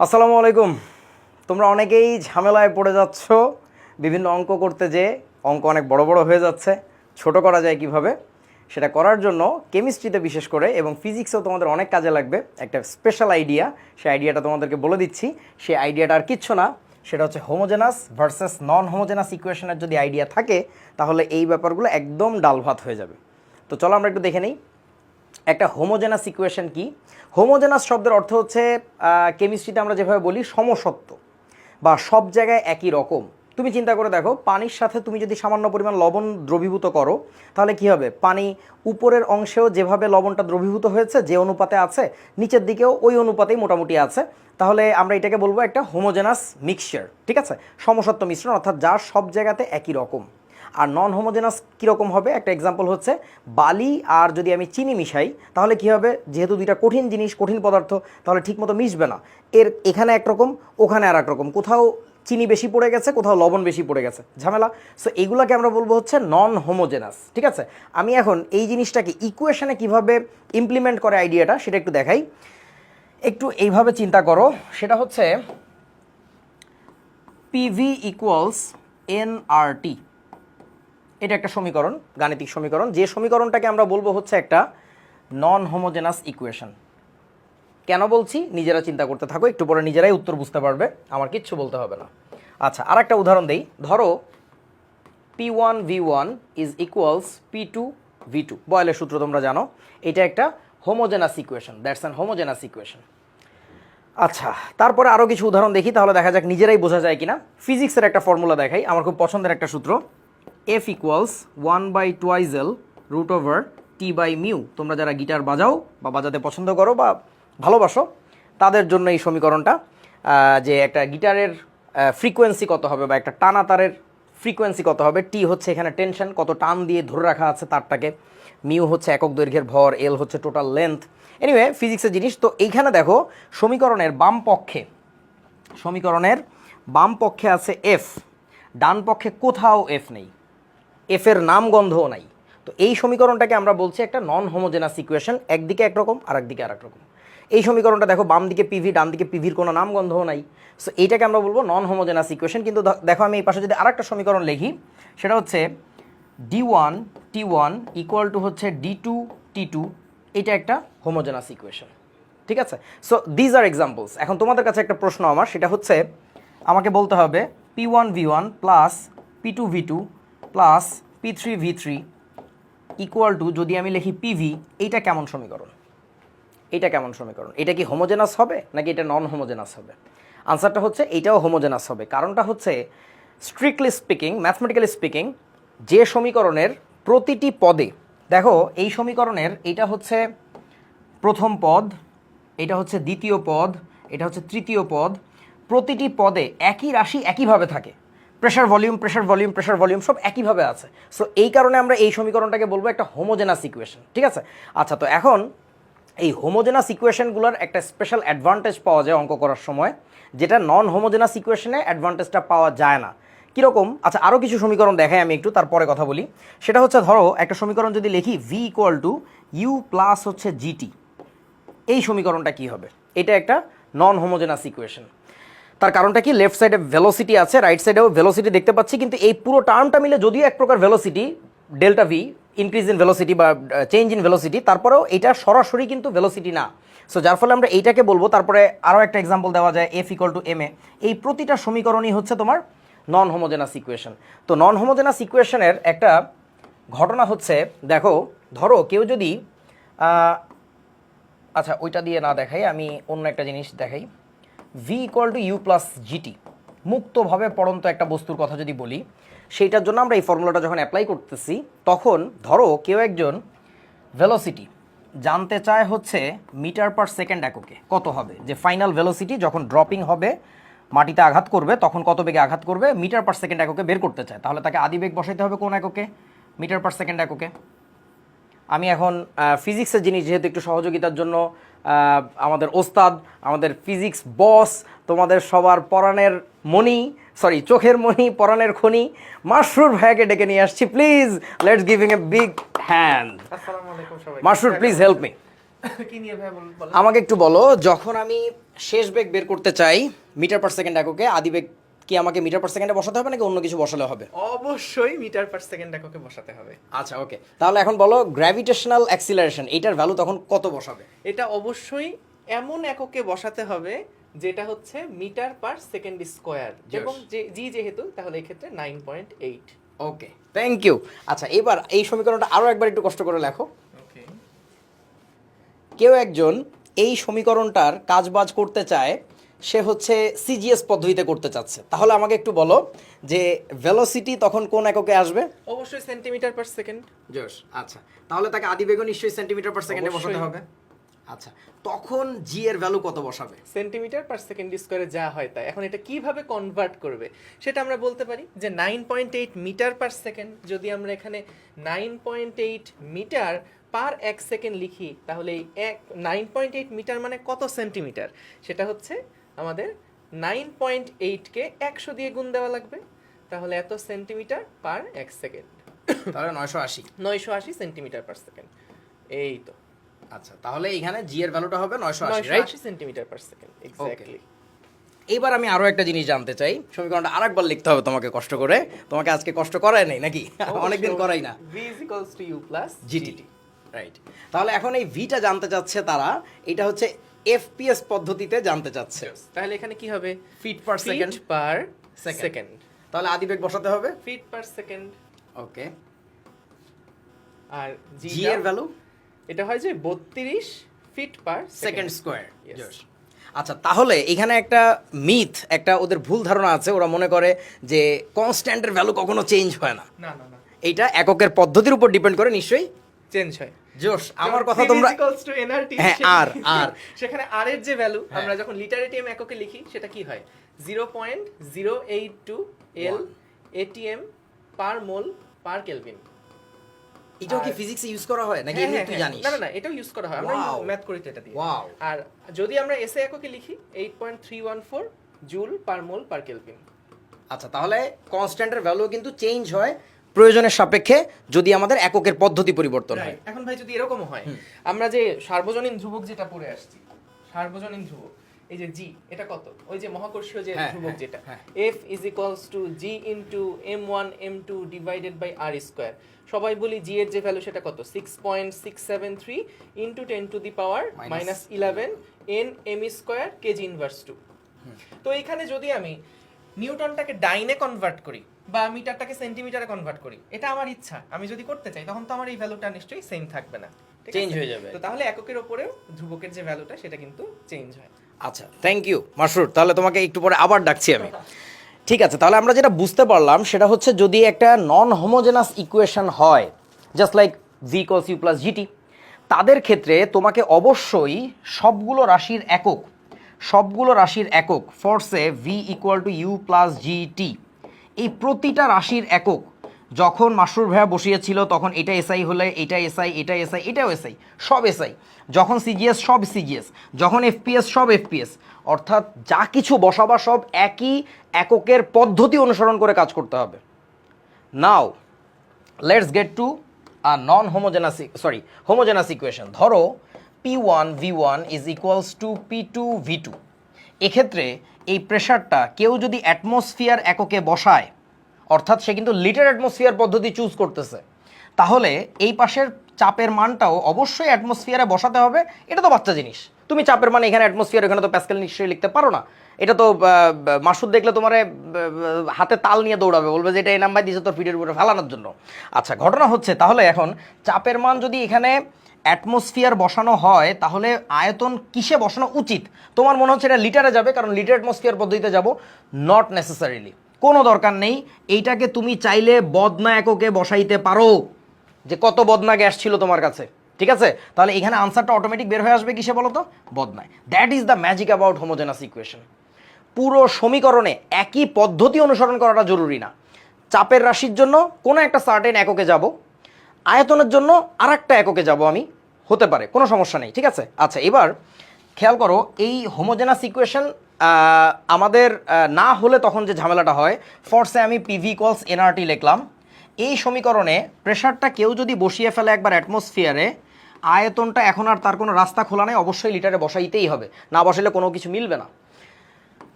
আসসালামু আলাইকুম। তোমরা অনেকেই ঝামেলায় পড়ে যাচ্ছ বিভিন্ন অঙ্ক করতে, যে অঙ্ক অনেক বড় বড় হয়ে যাচ্ছে, ছোট করা যায় কিভাবে সেটা করার জন্য কেমিস্ট্রিতে বিশেষ করে এবং ফিজিক্সেও তোমাদের অনেক কাজে লাগবে একটা স্পেশাল আইডিয়া। সেই আইডিয়াটা তোমাদেরকে বলে দিচ্ছি। সেই আইডিয়াটা আর কিচ্ছু না, সেটা হচ্ছে হোমোজেনাস ভার্সেস নন হোমোজেনাস ইকুয়েশনের যদি আইডিয়া থাকে তাহলে এই ব্যাপারগুলো একদম ডাল ভাত হয়ে যাবে। তো চলো আমরা একটু দেখে নিই একটা হোমোজেনাস ইকুয়েশন কি। হোমোজেনাস শব্দের অর্থ হচ্ছে কেমিস্ট্রিতে আমরা যেভাবে বলি সমসত্ব বা সব জায়গায় একই রকম। তুমি চিন্তা করে দেখো, পানির সাথে তুমি যদি সামান্য পরিমাণ লবণ দ্রবীভূত করো তাহলে কি হবে? পানি উপরের অংশেও যেভাবে লবণটা দ্রবীভূত হয়েছে যে অনুপাতে আছে, নিচের দিকেও ওই অনুপাতেই মোটামুটি আছে। তাহলে আমরা এটাকে বলবো একটা হোমোজেনাস মিক্সচার, ঠিক আছে? সমসত্ব মিশ্রণ, অর্থাৎ যার সব জায়গাতে একই রকম। আর নন হোমোজেনাস কীরকম হবে? একটা এক্সাম্পল হচ্ছে বালি আর যদি আমি চিনি মিশাই তাহলে কী হবে? যেহেতু দুইটা কঠিন জিনিস, কঠিন পদার্থ, তাহলে ঠিকমতো মিশবে না। এখানে একরকম, ওখানে আর একরকম, কোথাও চিনি বেশি পড়ে গেছে, কোথাও লবণ বেশি পড়ে গেছে, ঝামেলা। সো এইগুলোকে আমরা বলবো হচ্ছে নন হোমোজেনাস, ঠিক আছে? আমি এখন এই জিনিসটাকে ইকুয়েশনে কিভাবে ইমপ্লিমেন্ট করে আইডিয়াটা সেটা একটু দেখাই। একটু এইভাবে চিন্তা করো, সেটা হচ্ছে পিভি ইকুয়ালস এনআরটি। এটা একটা সমীকরণ, গাণিতিক সমীকরণ, যে সমীকরণটাকে আমরা বলবো হচ্ছে একটা নন হোমোজেনাস ইকুয়েশন। কেন বলছি নিজেরা চিন্তা করতে থাকো, একটু পরে নিজেরাই উত্তর বুঝতে পারবে, আমার কিচ্ছু বলতে হবে না। আচ্ছা, আর একটা উদাহরণ দেই। ধরো P1V1 ইজ ইকুয়ালস P2V2, বয়েলের সূত্র তোমরা জানো। এটা একটা homogeneous equation, that's an homogeneous equation. আচ্ছা, তারপরে আরও কিছু উদাহরণ দেখি, তাহলে দেখা যাক নিজেরাই বোঝা যায় কিনা। ফিজিক্সের একটা ফর্মুলা দেখাই, আমার খুব পছন্দের একটা সূত্র, F equals 1/2L root over T/μ। তোমরা যারা গিটার বাজাও বা বাজাতে পছন্দ করো বা ভালোবাসো তাদের জন্য এই সমীকরণটা, যে একটা গিটারের ফ্রিকোয়েন্সি কত হবে বা একটা টানা তারের ফ্রিকোয়েন্সি কত হবে। টি হচ্ছে এখানে টেনশন, কত টান দিয়ে ধরে রাখা আছে তারটাকে, মিউ হচ্ছে একক দৈর্ঘ্যের ভর, এল হচ্ছে টোটাল লেন্থ। এনিওয়ে ফিজিক্সের জিনিস। তো এইখানে দেখো সমীকরণের বাম পক্ষে আছে এফ, ডান পক্ষে কোথাও এফ নেই, এফের নাম গন্ধও নাই। তো এই সমীকরণটাকে আমরা বলছি একটা নন হোমোজেনাস ইকুয়েশন, একদিকে একরকম আর একদিকে আর একরকম। এই সমীকরণটা দেখো, বাম দিকে পিভি, ডান দিকে পিভির কোনো নাম গন্ধও নাই। সো এইটাকে আমরা বলবো নন হোমোজেনাস ইকুয়েশন। কিন্তু দেখো আমি এই পাশে যদি আরেকটা সমীকরণ লিখি, সেটা হচ্ছে D1T1 ইকুয়াল টু হচ্ছে D2T2, এটা একটা হোমোজেনাস ইকুয়েশন, ঠিক আছে? So these are examples. এখন তোমাদের কাছে একটা প্রশ্ন আমার, সেটা হচ্ছে আমাকে বলতে হবে P1V1 plus P2V2 plus P3V3 equal to, যদি আমি লিখি পিভি, এইটা কেমন সমীকরণ? এটা কেমন সমীকরণ? এটা কি হোমোজেনাস হবে নাকি এটা নন হোমোজেনাস হবে? আনসারটা হচ্ছে এইটাও হোমোজেনাস হবে। কারণটা হচ্ছে স্ট্রিক্টলি স্পিকিং, ম্যাথমেটিক্যালি স্পিকিং, যে সমীকরণের প্রতিটি পদে, দেখো এই সমীকরণের এটা হচ্ছে প্রথম পদ, এটা হচ্ছে দ্বিতীয় পদ, এটা হচ্ছে তৃতীয় পদ, প্রতিটি পদে একই রাশি একইভাবে থাকে, pressure volume pressure volume pressure volume সব একইভাবে আছে। সো এই কারণে আমরা এই সমীকরণটাকে বলবো একটা হোমোজেনাস ইকুয়েশন, ঠিক আছে? আচ্ছা, তো এখন এই হোমোজেনাস ইকুয়েশনগুলোর একটা স্পেশাল অ্যাডভান্টেজ পাওয়া যায় অঙ্ক করার সময়, যেটা নন হোমোজেনাস ইকুয়েশনে অ্যাডভান্টেজটা পাওয়া যায় না। কীরকম? আচ্ছা, আরও কিছু সমীকরণ দেখাই আমি একটু, তারপরে কথা বলি। সেটা হচ্ছে ধরো একটা সমীকরণ যদি লিখি V equal to U plus হচ্ছে জিটি, এই সমীকরণটা কি হবে? এটা একটা নন হোমোজেনাস ইকুয়েশন। তার কারণটা কি? লেফট সাইডে ভেলোসিটি আছে, রাইট সাইডেও ভেলোসিটি দেখতে পাচ্ছি, কিন্তু এই পুরো টার্মটা মিলে যদিও এক প্রকার velocity delta V, increase in velocity বা চেঞ্জ ইন ভেলোসিটি, তারপরেও এটা সরাসরি কিন্তু ভেলোসিটি না। সো যার ফলে আমরা এইটাকে বলবো। তারপরে আরও একটা এক্সাম্পল দেওয়া যায়, F equal to M A. এই প্রতিটা সমীকরণই হচ্ছে তোমার নন হোমোজেনাস ইকুয়েশন। তো নন হোমোজেনাস ইকুয়েশনের একটা ঘটনা হচ্ছে, দেখো ধরো কেউ যদি আচ্ছা ওইটা দিয়ে না দেখাই, আমি অন্য একটা জিনিস দেখাই। V equal to U plus G T, মুক্তভাবে পড়ন্ত একটা বস্তুর কথা যদি বলি, সেইটার জন্য আমরা এই ফর্মুলাটা যখন অ্যাপ্লাই করতেছি, তখন ধরো কেউ একজন ভেলোসিটি জানতে চায় হচ্ছে মিটার পার সেকেন্ড এককে কত হবে, যে ফাইনাল ভেলোসিটি যখন ড্রপিং হবে, মাটিতে আঘাত করবে, তখন কত বেগে আঘাত করবে মিটার পার সেকেন্ড এককে বের করতে চায়। তাহলে তাকে আদিবেগ বসাইতে হবে কোন এককে? মিটার পার সেকেন্ড এককে। আমি এখন ফিজিক্সের জিনিস যেহেতু একটু সহযোগিতার জন্য আমাদের ওস্তাদ, আমাদের ফিজিক্স বস, তোমাদের সবার পরাণের মণি, সরি চোখের মণি, পরাণের খনি মাশরুর ভাইয়াকে ডেকে নিয়ে আসছি। Please let's give him a big hand. আসসালামু আলাইকুম সবাই। Mashrur please help me. কি নিয়ে ভাই বলেন? আমাকে একটু বলো, যখন আমি শেষ বেগ বের করতে চাই মিটার পার সেকেন্ড এককে, আদি বেগ কি আমাকে মিটার পার সেকেন্ডে বসাতে হবে নাকি অন্য কিছু বসালে হবে? অবশ্যই মিটার পার সেকেন্ড এককে বসাতে হবে। আচ্ছা ওকে, তাহলে এখন বলো গ্র্যাভিটেশনাল অ্যাক্সিলারেশন এটার ভ্যালু তখন কত বসাবে? এটা অবশ্যই এমন এককে বসাতে হবে যেটা হচ্ছে মিটার পার সেকেন্ড স্কোয়ার, এবং জি যেহেতু, তাহলে এই ক্ষেত্রে 9.8। ওকে, থ্যাংক ইউ। আচ্ছা এবার এই সমীকরণটা আরো একবার একটু কষ্ট করে লেখো। ওকে, কেউ একজন এই সমীকরণটার কাজবাজ করতে চায়, সে হচ্ছে সিজিএস পদ্ধতিতে করতে চাচ্ছে, তাহলে আমাকে একটু বলো যে ভেলোসিটি তখন কোন এককে আসবে? অবশ্যই সেন্টিমিটার পার সেকেন্ড। জোশ। আচ্ছা তাহলে তাকে আদিবেগ নিশ্চয়ই সেন্টিমিটার পার সেকেন্ডে বসাতে অবশ্যই। হবে। আচ্ছা তখন জি এর ভ্যালু কত বসাবে? সেন্টিমিটার পার সেকেন্ড স্কোয়ারে যা হয় তাই। এখন এটা কিভাবে কনভার্ট করবে সেটা আমরা বলতে পারি যে 9.8 মিটার পার সেকেন্ড, যদি আমরা এখানে 9.8 মিটার পার 1 সেকেন্ড লিখি, তাহলে এই 9.8 মিটার মানে কত সেন্টিমিটার? সেটা হচ্ছে আমাদের 9.8কে 100 দিয়ে গুণ দেওয়া লাগবে, তাহলে এত সেন্টিমিটার পার 1 সেকেন্ড, তাহলে 980। 980 সেন্টিমিটার পার সেকেন্ড। এই তো আচ্ছা তাহলে এখানে জি এর ভ্যালুটা হবে 980, right? 980 centimetre per second, exactly. এবার আমি আরো একটা জিনিস জানতে চাই, সমীকরণটা আরেকবার লিখতে হবে তোমাকে কষ্ট করে। তোমাকে আজকে কষ্ট করায় নাই নাকি? অনেকদিন করাই না। v = u + GT, right. তাহলে এখন এই ভিটা জানতে চাচ্ছে তারা, এটা হচ্ছে এফপিএস পদ্ধতিতে জানতে চাচ্ছে। তাহলে এখানে কি হবে? ফিট পার সেকেন্ড, পার Second. সেকেন্ড। তাহলে আদিবেগ বসাতে হবে। Feet per second. ওকে, আর জি এর ভ্যালু এটা হয় যে 32 feet per second square. Yes. আচ্ছা তাহলে এখানে একটা মিথ, একটা ওদের ভুল ধারণা আছে, ওরা মনে করে যে কনস্ট্যান্টের ভ্যালু কখনো চেঞ্জ হয় না। না না না, এইটা এককের পদ্ধতির উপর ডিপেন্ড করে নিশ্চয়ই। চেঞ্জ হয়। জোশ, আমার কথা তোমরা nRT, হ্যাঁ, আর সেখানে আর এর যে ভ্যালু আমরা যখন লিটার এটিএম এককে লিখি সেটা কি হয়? 0.082 L ATM পার মোল পার কেলভিন। এটাও কি ফিজিক্সে ইউজ করা হয় নাকি এমনি তুই জানিস? না না না, এটাও ইউজ করা হয়, আমরা Wow. ম্যাথ করি তো এটা দিয়ে। Wow. আর যদি আমরা এসএ এককে লিখি 8.314 জুল পার মোল পার কেলভিন। আচ্ছা তাহলে কনস্ট্যান্টের ভ্যালু কিন্তু চেঞ্জ হয় প্রয়োজনের সাপেক্ষে, যদি আমাদের এককের পদ্ধতি পরিবর্তন হয়। এখন ভাই যদি এরকমও হয়, আমরা যে সার্বজনীন ধ্রুবক যেটা পড়ে আসছি, সার্বজনীন ধ্রুবক, এই যে জি, এটা কত? ওই যে মহাকর্ষীয় যে হ্যাঁ, ধ্রুবক হ্যাঁ, যেটা, হ্যাঁ। F = G × m1 m2 divided by r²। সবাই বলি জি এর যে ভ্যালু সেটা কত? 6.673 × 10⁻11 n m² kg ইনভার্স 2। তো এখানে যদি আমি নিউটনটাকে ডাইনে কনভার্ট করি বা মিটারটাকে সেন্টিমিটারে কনভার্ট করি, এটা আমার ইচ্ছা, আমি যদি করতে চাই তখন তো আমার এই ভ্যালুটা নিশ্চয়ই সেম থাকবে না, ঠিক আছে? চেঞ্জ হয়ে যাবে। তো তাহলে এককের উপরেও ধ্রুবকের যে ভ্যালুটা সেটা কিন্তু চেঞ্জ হয়। আচ্ছা থ্যাংক ইউ মাসরুর, তাহলে তোমাকে একটু পরে আবার ডাকছি আমি। ঠিক আছে, তাহলে আমরা যেটা বুঝতে পারলাম সেটা হচ্ছে যদি একটা নন হোমোজেনাস ইকুয়েশন হয়, just like v = u + gt, তাদের ক্ষেত্রে তোমাকে অবশ্যই সবগুলো রাশির একক ফোর্সে v = u + gt, এই প্রতিটা রাশির একক যখন মাসরুর ভাইয়া বসিয়েছিল তখন এটা এসআই হলে এটা এসআই, এটা এসআই, এটাও এসআই, সব এসআই, যখন সিজিএস সব সিজিএস, যখন এফপিএস সব এফপিএস, অর্থাৎ যা কিছু বসাবা সব একই এককের পদ্ধতি অনুসরণ করে কাজ করতে হবে। Now let's get to a non homogeneous homogeneous equation. ধরো P1 V1 = P2 V2। এক্ষেত্রে এই প্রেশারটা কেউ যদি অ্যাটমসফিয়ার এককে বসায়, অর্থাৎ সে কিন্তু লিটার অ্যাটমসফিয়ার পদ্ধতি চুজ করতেছে, তাহলে এই পাশের চাপের মানটাও অবশ্যই অ্যাটমসফিয়ারে বসাতে হবে। এটা তো বাচ্চা জিনিস, তুমি চাপের মান এখানে অ্যাটমসফিয়ার, এখানে তো প্যাসকেল নিশ্চয়ই লিখতে পারো না। এটা তো মাসুদ দেখলে তোমার হাতে তাল নিয়ে দৌড়াবে, বলবে যে এটা এই নাম্বার দিয়েছে তোর ফিডের উপরে ফেলানোর জন্য। আচ্ছা ঘটনা হচ্ছে, তাহলে এখন চাপের মান যদি এখানে অ্যাটমসফিয়ার বসানো হয়, তাহলে আয়তন কিসে বসানো উচিত? তোমার মনে হচ্ছে এটা লিটারে যাবে, কারণ লিটার অ্যাটমসফিয়ার পদ্ধতিতে যাব। নট নেসেসারিলি, কোনো দরকার নেই। এইটাকে তুমি চাইলে বদনা এককে বসাইতে পারো, যে কত বদনা গ্যাস ছিল তোমার কাছে, ঠিক আছে? তাহলে এখানে আনসারটা অটোমেটিক বের হয়ে আসবে কিসে বলো তো? বদনায়। That is the magic about homogeneous equation. পুরো সমীকরণে একই পদ্ধতি অনুসরণ করাটা জরুরি না। চাপের রাশির জন্য কোনো একটা সার্টেন এককে যাব, আয়তনের জন্য আর একটা এককে যাব আমি, হতে পারে, কোনো সমস্যা নেই, ঠিক আছে? আচ্ছা এবার খেয়াল করো, এই হোমোজেনাস ইকুয়েশন আমাদের না হলে তখন যে ঝামেলাটা হয়, ফোর্সে আমি পিভি ইকুয়ালস nRT লিখলাম। এই সমীকরণে প্রেশারটা কেউ যদি বসিয়ে ফেলে একবার অ্যাটমসফিয়ারে, আয়তনটা এখন আর তার কোনো রাস্তা খোলা নেই, অবশ্যই লিটারে বসাইতেই হবে, না বসাইলে কোনো কিছু মিলবে না।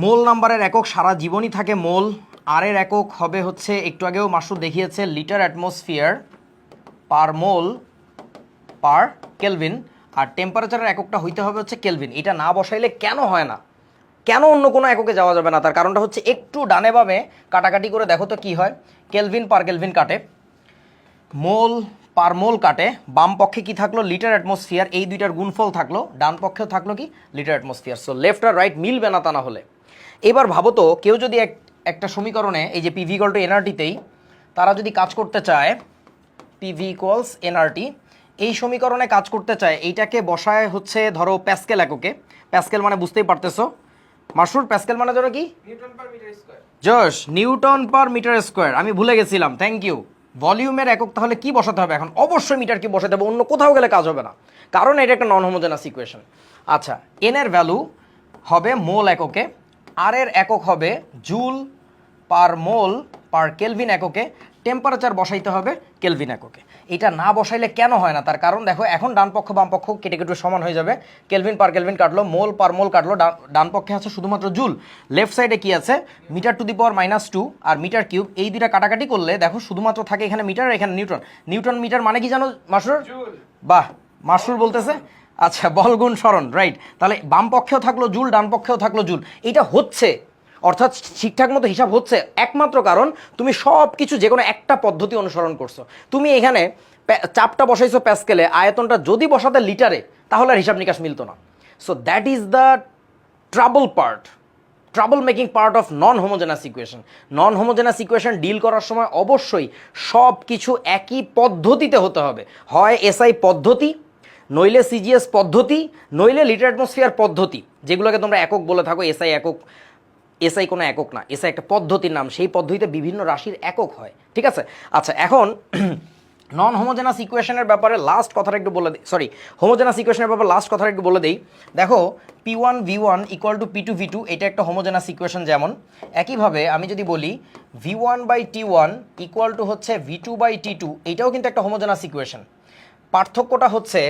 মোল নাম্বারের একক সারা জীবনই থাকে মোল। আর এর একক হবে হচ্ছে, একটু আগেও মাসুদ দেখিয়েছে, লিটার অ্যাটমসফিয়ার পার মোল পার কেলভিন। আর টেম্পারেচারের এককটা হইতে হবে হচ্ছে কেলভিন। এটা না বসাইলে কেন হয় না, কেন অন্য কোনো এককে যাওয়া যাবে না, তার কারণটা হচ্ছে একটু ডানে বামে কাটাকাটি করে দেখো তো কি হয়। কেলভিন পার কেলভিন কাটে, মোল পার মোল কাটে, বাম পক্ষে কি থাকলো লিটার অ্যাটমসফিয়ার, এই দুইটার গুণফল থাকলো, ডান পক্ষেও থাকলো কি লিটার অ্যাটমসফিয়ার। সো লেফট আর রাইট মিলবে না তা না হলে। এবার ভাবো তো কেউ যদি একটা সমীকরণে এই যে পিভি ইকুয়াল টু এনআরটিতেই তারা যদি কাজ করতে চায়, পিভি ইকুয়ালস এনআরটি, এই সমীকরণে কাজ করতে চায়, এইটাকে বসায় হচ্ছে ধরো প্যাসকেল এককে। প্যাসকেল মানে বুঝতেই পারতেছো মাসুর, প্যাসকেল মানে ধরো কি নিউটন পার মিটার স্কয়ার। জশ, নিউটন পার মিটার স্কোয়ার, আমি ভুলে গেছিলাম, থ্যাংক ইউ। ভলিউমের একক তাহলে কি বসাতে হবে এখন? অবশ্যই মিটার কি বসাতে হবে, অন্য কোথাও গেলে কাজ হবে না, কারণ এটা একটা নন হোমোজেনাস ইকুয়েশন। আচ্ছা, এন এর ভ্যালু হবে মোল এককে, আর এর একক হবে জুল পার মোল পার কেলভিন এককে, টেম্পারেচার বসাইতে হবে কেলভিন এককে। এটা না বসাইলে কেন হয় না, তার কারণ দেখো এখন ডান পক্ষ বাম পক্ষ কেটে কেটে সমান হয়ে যাবে, কেলভিন পার কেলভিন কাটলো, মোল পার মোল কাটলো, ডান পক্ষে আছে শুধুমাত্র জুল, লেফট সাইডে কি আছে মিটার টু দি পাওয়ার -2 আর মিটার কিউব, এই দুইটা কাটাকাটি করলে দেখো শুধুমাত্র থাকে এখানে মিটার আর এখানে নিউটন। নিউটন মিটার মানে কি জানো মাসুর? বাহ, মাসুর বলতেছে, আচ্ছা বল গুণ সরণ, রাইট। তাহলে বাম পক্ষেও থাকলো জুল, ডান পক্ষেও থাকলো জুল, এটা হচ্ছে অর্থাৎ ঠিকঠাক মতো হিসাব হচ্ছে একমাত্র কারণ তুমি সব কিছু যে কোনো একটা পদ্ধতি অনুসরণ করছো। তুমি এখানে চাপটা বসাইছো প্যাসকেলে, আয়তনটা যদি বসাতে লিটারে তাহলে আর হিসাব নিকাশ মিলতো না। So that is the trouble part, trouble making part of non homogeneous equation. Non homogeneous equation deal করার সময় অবশ্যই সব কিছু একই পদ্ধতিতে হতে হবে, হয় এসআই পদ্ধতি, নইলে সিজিএস পদ্ধতি, নইলে লিটার অ্যাটমসফিয়ার পদ্ধতি, যেগুলোকে তোমরা একক বলে থাকো। এসআই একক, এসআই কোনো একক না, এসআই একটা পদ্ধতির নাম, সেই পদ্ধতিতে বিভিন্ন রাশির একক হয়, ঠিক আছে। আচ্ছা, এখন নন হোমোজেনাস ইকুয়েশনের ব্যাপারে লাস্ট কথাটা একটু বলে দিই, সরি হোমোজেনাস ইকুয়েশনের ব্যাপারে লাস্ট কথাটা একটু বলে দিই। দেখো P1 V1 equal to P2 V2, এটা একটা হোমোজেনাস ইকুয়েশন। যেমন একইভাবে আমি যদি বলি V1/T1 ইকুয়াল টু হচ্ছে V2/T2, এইটাও কিন্তু একটা হোমোজেনাস ইকুয়েশন। পার্থক্যটা হচ্ছে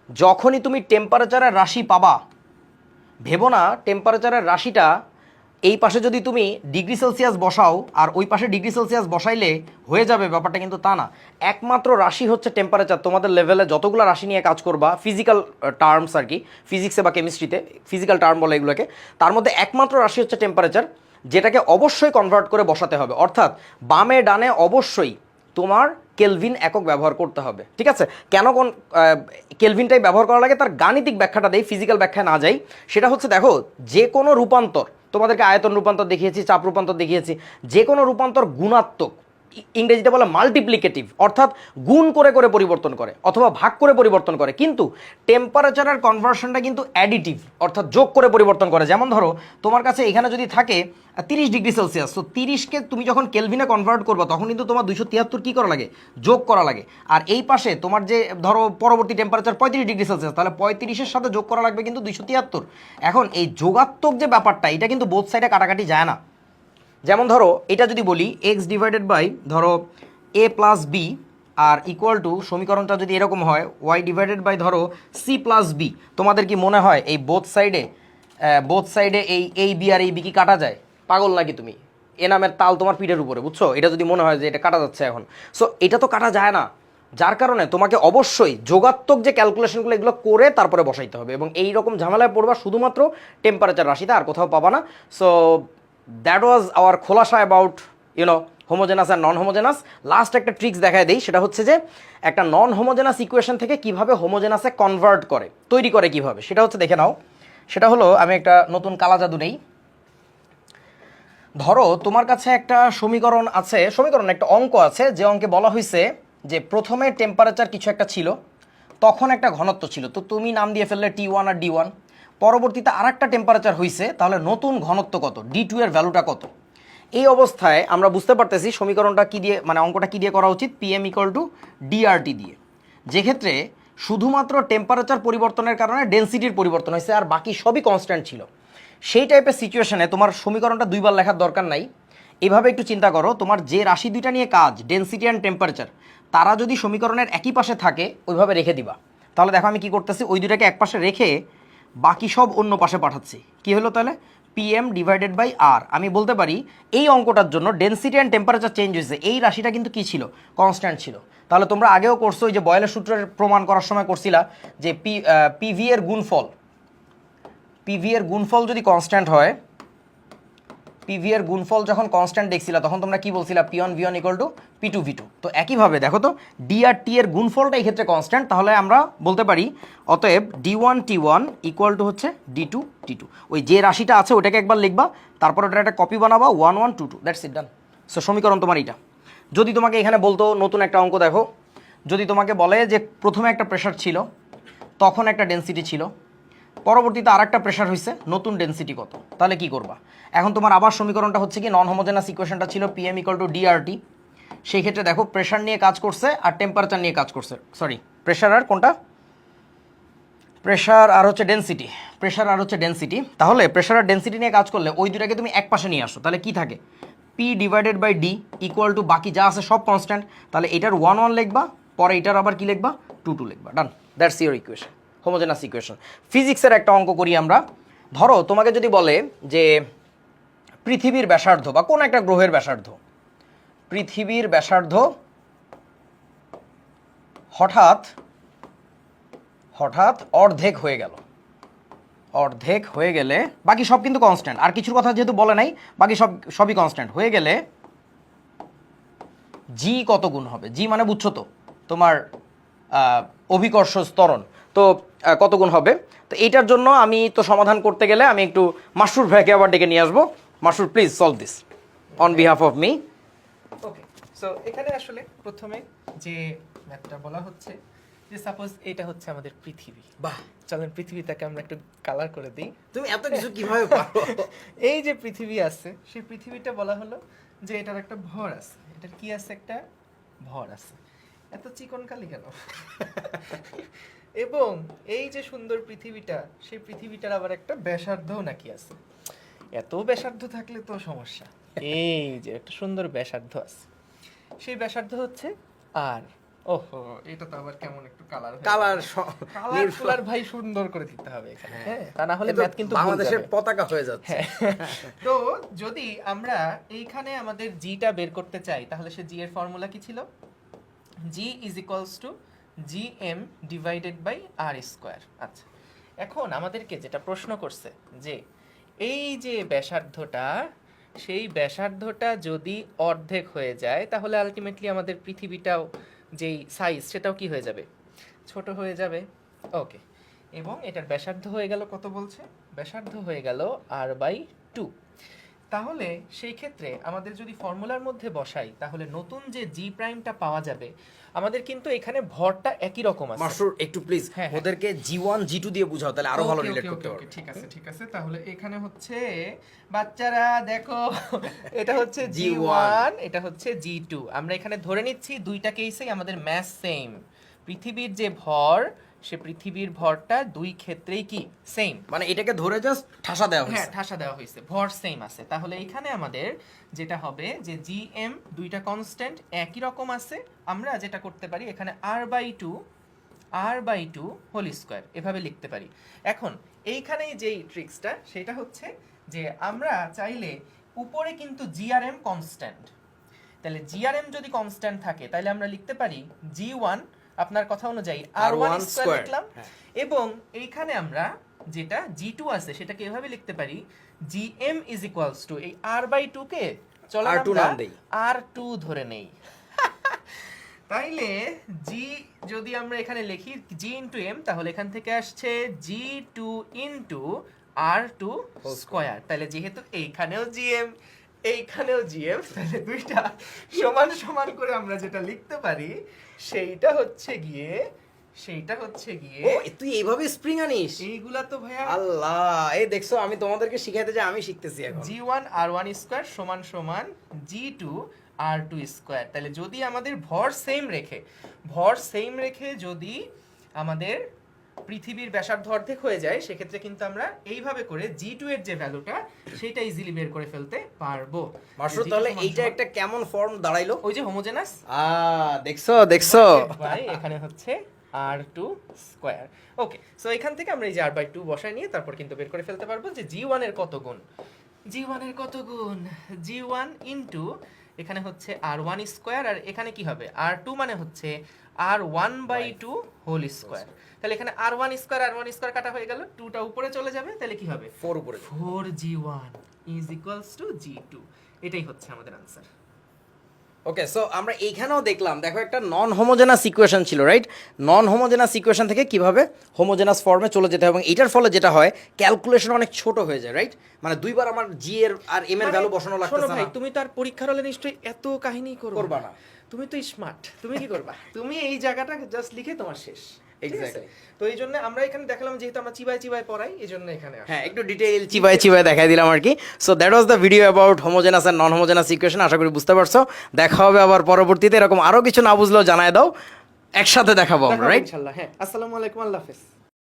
যখনই তুমি টেম্পারেচারের রাশি পাবা, ভেবো না টেম্পারেচারের রাশিটা এই পাশে যদি তুমি ডিগ্রি সেলসিয়াস বসাও আর ওই পাশে ডিগ্রি সেলসিয়াস বসাইলে হয়ে যাবে, ব্যাপারটা কিন্তু তা না। একমাত্র রাশি হচ্ছে টেম্পারেচার। তোমাদের লেভেলে যতগুলো রাশি নিয়ে কাজ করবা, ফিজিক্যাল টার্মস আর কি, ফিজিক্সে বা কেমিস্ট্রিতে ফিজিক্যাল টার্ম বলে এগুলোকে, তার মধ্যে একমাত্র রাশি হচ্ছে টেম্পারেচার, যেটাকে অবশ্যই কনভার্ট করে বসাতে হবে। অর্থাৎ বামে ডানে অবশ্যই তোমার কেলভিন একক ব্যবহার করতে হবে, ঠিক আছে। কেন কোন কেলভিনটাই ব্যবহার করা লাগে তার গাণিতিক ব্যাখ্যাটা দেই, ফিজিক্যাল ব্যাখ্যায় না যাই। সেটা হচ্ছে দেখো যে কোনো রূপান্তর, তোমাদেরকে আয়তন রূপান্তর দেখিয়েছি, চাপ রূপান্তর দেখিয়েছি, যে কোনো রূপান্তর গুণাত্মক, ইংরেজিতে বলে মাল্টিপ্লিকেটিভ, অর্থাৎ গুণ করে করে পরিবর্তন করে অথবা ভাগ করে পরিবর্তন করে। কিন্তু টেম্পারেচারের কনভার্সনটা কিন্তু অ্যাডিটিভ, অর্থাৎ যোগ করে পরিবর্তন করে। যেমন ধরো তোমার কাছে এখানে যদি থাকে 30 ডিগ্রি সেলসিয়াস, তো 30কে তুমি যখন কেলভিনে কনভার্ট করবে তখন কিন্তু তোমার 273 কী করা লাগে, যোগ করা লাগে। আর এই পাশে তোমার যে ধরো পরবর্তী টেম্পারেচার 35 ডিগ্রি সেলসিয়াস, তাহলে 35-এর সাথে যোগ করা লাগবে কিন্তু 273। এখন এই যোগাত্মক যে ব্যাপারটা, এটা কিন্তু বোথ সাইডে কাটাকাটি যায় না। যেমন ধরো এটা যদি বলি x ডিভাইডেড বাই ধরো a প্লাস বি আর ইকুয়াল টু, সমীকরণটা যদি এরকম হয় y ডিভাইডেড বাই ধরো c প্লাস বি, তোমাদের কি মনে হয় এই বোথ সাইডে এই বি আর এই বি কি কাটা যায়? পাগল নাকি তুমি? এ নামের তাল তোমার পিঠের উপরে, বুঝছো? এটা যদি মনে হয় যে এটা কাটা যাচ্ছে এখন, সো এটা তো কাটা যায় না। যার কারণে তোমাকে অবশ্যই যোগাত্মক যে ক্যালকুলেশনগুলো এগুলো করে তারপরে বসাইতে হবে, এবং এই রকম ঝামেলায় পড়বা শুধুমাত্র টেম্পারেচার রাশিতে, আর কোথাও পাবা না। সো দ্যাট ওয়াজ আওয়ার খোলাসা অ্যাবাউট হোমোজেনাস আর নন হোমোজেনাস। লাস্ট একটা ট্রিক্স দেখায় দেই, সেটা হচ্ছে যে একটা নন হোমোজেনাস ইকুয়েশন থেকে কিভাবে হোমোজেনাসে কনভার্ট করে, তৈরি করে কিভাবে, সেটা হচ্ছে দেখে নাও। সেটা হলো, আমি একটা নতুন কালা জাদু নেই। ধরো তোমার কাছে একটা সমীকরণ আছে, একটা অঙ্ক আছে, যে অঙ্কে বলা হয়েছে যে প্রথমে টেম্পারেচার কিছু একটা ছিল, তখন একটা ঘনত্ব ছিল, তো তুমি নাম দিয়ে ফেললে T1 আর D1। পরবর্তীতে আর একটা টেম্পারেচার হয়েছে, তাহলে নতুন ঘনত্ব কত, D2 এর ভ্যালুটা কত। এই অবস্থায় আমরা বুঝতে পারতেছি সমীকরণটা কী দিয়ে, মানে অঙ্কটা কী দিয়ে করা উচিত, PM ইকুয়াল টু DRT দিয়ে, যেক্ষেত্রে শুধুমাত্র টেম্পারেচার পরিবর্তনের কারণে ডেনসিটির পরিবর্তন হয়েছে, আর বাকি সবই কনস্ট্যান্ট ছিল। সেই টাইপের সিচুয়েশনে তোমার সমীকরণটা দুইবার লেখার দরকার নাই। এভাবে একটু চিন্তা করো, তোমার যে রাশি দুইটা নিয়ে কাজ, ডেনসিটি অ্যান্ড টেম্পারেচার, তারা যদি সমীকরণের একই পাশে থাকে ওইভাবে রেখে দিবা, তাহলে দেখো আমি কি করতেছি, ওই দুটাকে এক পাশে রেখে বাকি সব অন্য পাশে পাঠাচ্ছি। কি হলো তাহলে, PM ডিভাইডেড বাই আর। আমি বলতে পারি এই অঙ্কটার জন্য ডেনসিটি অ্যান্ড টেম্পারেচার চেঞ্জ হয়েছে, এই রাশিটা কিন্তু কি ছিল, কনস্ট্যান্ট ছিল। তাহলে তোমরা আগেও করছো, ওই যে বয়েলের সূত্রের প্রমাণ করার সময় করছিলা যে পিভি এর গুণফল যদি কনস্ট্যান্ট হয়, পিভি এর গুণফল যখন কনস্ট্যান্ট দেখছিলা তখন তোমরা কি বলছিলা, P1 V1 equal to P2 V2। তো একইভাবে দেখো তো ডি আর টি এর গুণফলটা এই ক্ষেত্রে কনস্ট্যান্ট, তাহলে আমরা বলতে পারি অতএব D1 T1 ইকুয়াল টু হচ্ছে D2 T2। ওই যে রাশিটা আছে ওটাকে একবার লিখবা, তারপর ওটা একটা কপি বানাবা 1 1 2 2, দ্যাটস ইট, ডান। সো সমীকরণ তোমার এইটা। যদি তোমাকে এখানে বলতো নতুন একটা অঙ্ক দেখো, যদি তোমাকে বলে যে প্রথমে একটা প্রেশার ছিল, তখন একটা ডেনসিটি ছিল, পরবর্তীতে আরেকটা প্রেশার হয়েছে, নতুন ডেনসিটি কত, তাহলে কি করবা? এখন তোমার আবার সমীকরণটা হচ্ছে কি, নন হোমোজেনাস ইকুয়েশনটা ছিল PM ইকুয়াল টু DRT। সেই ক্ষেত্রে দেখো প্রেশার নিয়ে কাজ করছে আর টেম্পারেচার নিয়ে কাজ করছে, সরি প্রেশার আর কোনটা, প্রেশার আর হচ্ছে ডেনসিটি, প্রেশার আর হচ্ছে ডেনসিটি। তাহলে প্রেশার আর ডেনসিটি নিয়ে কাজ করলে ওই দুটাকে তুমি এক পাশে নিয়ে আসো, তাহলে কি থাকে, P divided by D equal to বাকি যা আছে সব কনস্ট্যান্ট, তাহলে এটার 1 1 লিখবা, পরে এটার আবার কি লিখবা, 2 2 লিখবা, done, that's your equation, homogeneous equation. ফিজিক্সের একটা অঙ্ক করি আমরা। ধরো তোমাকে যদি বলে যে পৃথিবীর ব্যাসার্ধ বা কোন একটা গ্রহের ব্যাসার্ধ, পৃথিবীর ব্যাসার্ধ হঠাৎ হঠাৎ অর্ধেক হয়ে গেল, অর্ধেক হয়ে গেলে, বাকি সব কিন্তু কনস্ট্যান্ট, আর কিছুর কথা যেহেতু বলে নাই, বাকি সবই কনস্ট্যান্ট হয়ে গেলে জি কত গুণ হবে, জি মানে বুঝছো তো তোমার অভিকর্ষ ত্বরণ, তো কত গুণ হবে। তো এইটার জন্য আমি তো সমাধান করতে গেলে আমি একটু মাসরুর ভাইকে আবার ডেকে নিয়ে আসবো। Masrur, please solve this on behalf of me. Okay, so এখানে আসলে প্রথমে যে ম্যাথটা বলা হচ্ছে যে সাপোজ এটা হচ্ছে আমাদের পৃথিবী। বাহ, চলেন পৃথিবীটাকে আমরা একটু কালার করে দিই। তুমি এত কিছু কিভাবে পারো? এই যে পৃথিবী আছে, সেই পৃথিবীটা বলা হলো যে এটার একটা ভর আছে, এটার কি আছে, একটা ভর আছে। এত চিকন কালি কেন? এবং এই যে সুন্দর পৃথিবীটা, সেই পৃথিবীটার আবার একটা ব্যাসার্ধও নাকি আছে। এত ব্যাসার্ধ থাকলে তো সমস্যা। এই যে একটা সুন্দর ব্যাসার্ধ আছে, সেই ব্যাসার্ধ হচ্ছে আর। ওহো, এটা তো আবার কেমন একটু কালার কালার ভাই সুন্দর করে দিতে হবে এখানে, হ্যাঁ, তা না হলে ম্যাথ কিন্তু বাংলাদেশের পতাকা হয়ে যাচ্ছে। তো যদি আমরা এইখানে আমাদের জিটা বের করতে চাই, তাহলে সে জি এর ফর্মুলা কি ছিল, G is equals to GM divided by R square. আচ্ছা, এখন আমাদেরকে যেটা প্রশ্ন করছে যে এই যে ব্যাসার্ধটা, সেই ব্যাসার্ধটা যদি অর্ধেক হয়ে যায়, তাহলে আলটিমেটলি আমাদের পৃথিবীটাও যেই সাইজ সেটাও কি হয়ে যাবে, ছোট হয়ে যাবে। ওকে, এবং এটার ব্যাসার্ধ হয়ে গেল কত বলছে, ব্যাসার্ধ হয়ে গেল R/2। তাহলে সেই ক্ষেত্রে আমাদের যদি ফর্মুলার মধ্যে বসাই, তাহলে নতুন যে জি প্রাইমটা পাওয়া যাবে, আমাদের কিন্তু এখানে ভরটা একই রকম আছে। মাসুর একটু প্লিজ ওদেরকে G1 G2 দিয়ে বুঝাও, তাহলে আরো ভালো রিলেট করতে পারবে। ঠিক আছে ঠিক আছে, তাহলে এখানে হচ্ছে বাচ্চারা দেখো, এটা হচ্ছে G1, এটা হচ্ছে G2। আমরা এখানে ধরে নিচ্ছি দুইটা কেসেই আমাদের ম্যাস সেম। পৃথিবীর যে ভর, সে পৃথিবীর ভরটা দুই ক্ষেত্রেই কি সেম, মানে এটাকে ধরে জাস্ট ঠাসা দেওয়া হয়েছে। হ্যাঁ, ঠাসা দেওয়া হয়েছে, ভর সেম আছে। তাহলে এখানে আমাদের যেটা হবে যে GM দুইটা কনস্ট্যান্ট একই রকম আছে, আমরা যেটা করতে পারি এখানে R/2 হোল স্কয়ার এভাবে লিখতে পারি। এখন এইখানেই যেই ট্রিক্সটা সেটা হচ্ছে যে আমরা চাইলে উপরে কিন্তু GRM কনস্ট্যান্ট, তাহলে GRM যদি কনস্ট্যান্ট থাকে তাহলে আমরা লিখতে পারি G1 আপনার কথা অনুযায়ী R1 স্কয়ার লিখলাম, এবং এইখানে আমরা যেটা G2 আছে সেটাকে এভাবে লিখতে পারি GM ইজ ইকুয়ালস টু এই R/2 কে চলো আমরা R2 ধরে নেই। তাইলে G যদি আমরা এখানে লিখি G ইনটু M, তাহলে এখান থেকে আসছে G2 ইনটু R2 স্কয়ার। তাহলে যেহেতু এইখানেও GM এইখানেও GM, তাহলে দুইটা সমান সমান করে আমরা যেটা লিখতে পারি সেইটা হচ্ছে গিয়ে ও তুই এইভাবে স্প্রিং আনিস, এইগুলা তো ভাইয়া আল্লাহ, এই দেখছো আমি তোমাদেরকে শিখাইতে যাই, আমি শিখতেছি এখন। G1 R1 স্কয়ার সমান সমান G2 R2 স্কয়ার। তাহলে যদি আমাদের ভর সেম রেখে যদি আমাদের পৃথিবীর ব্যাসার্ধ অর্ধেক হয়ে যায়, সেক্ষেত্রে কিন্তু আমরা এইভাবে করে G2 এর যে ভ্যালুটা সেটা ইজিলি বের করে ফেলতে পারবো। মাসুদ, তাহলে এইটা একটা কেমন ফর্ম দাঁড়াইলো, ওই যে হোমোজেনাস, দেখছো ভাই এখানে হচ্ছে R2 স্কয়ার। ওকে, সো এখান থেকে আমরা এই যে R/2 বসায় নিয়ে তারপর কিন্তু বের করে ফেলতে পারবো যে G1 এর কত গুণ। G1 এর কত গুণ? G1 ইনটু এখানে হচ্ছে R1 স্কয়ার, আর এখানে কি হবে? R2 মানে হচ্ছে R1/2 হোল স্কয়ার। তাহলে এখানে R1 স্কয়ার কাটা হয়ে গেল, 2টা উপরে চলে যাবে, তাহলে কি হবে? 4 উপরে 4G1 is equals two G2। এটাই হচ্ছে আমাদের আনসার। ওকে, সো আমরা এইখানেও দেখলাম, দেখো একটা নন হোমোজেনাস ইকুয়েশন ছিল, রাইট? নন হোমোজেনাস ইকুয়েশন থেকে কিভাবে হোমোজেনাস ফর্মে চলে যেতে হবে, এবং এটার ফলে যেটা হয় ক্যালকুলেশন অনেক ছোট হয়ে যায়, রাইট? মানে দুইবার আমার জি এর আর এম এর ভ্যালু বসানো লাগতেছে শোনো না। ভাই, তুমি তো আর পরীক্ষার হলে নিশ্চয়ই এত কাহিনী করবা না। তুমি তো স্মার্ট, তুমি কি করবা? তুমি এই জায়গাটা জাস্ট লিখে তোমার শেষ। ঠিক আছে? Exactly. তো এই জন্য আমরা এখানে দেখালাম, যেহেতু আমরা চিবাই চিবাই পড়াই, এই জন্য এখানে আসা। হ্যাঁ, একটু ডিটেইল চিবাই দেখাই দিলাম আর কি। So that was the video about homogeneous and non homogeneous equation. আশা করি বুঝতে পারছো। দেখা হবে আবার পরবর্তীতে, এরকম আরো কিছু না বুঝলেও জানায় দাও, একসাথে দেখাবো আমরা, রাইট? ইনশাআল্লাহ। হ্যাঁ, আসসালামু আলাইকুম, আল্লাহ হাফেজ।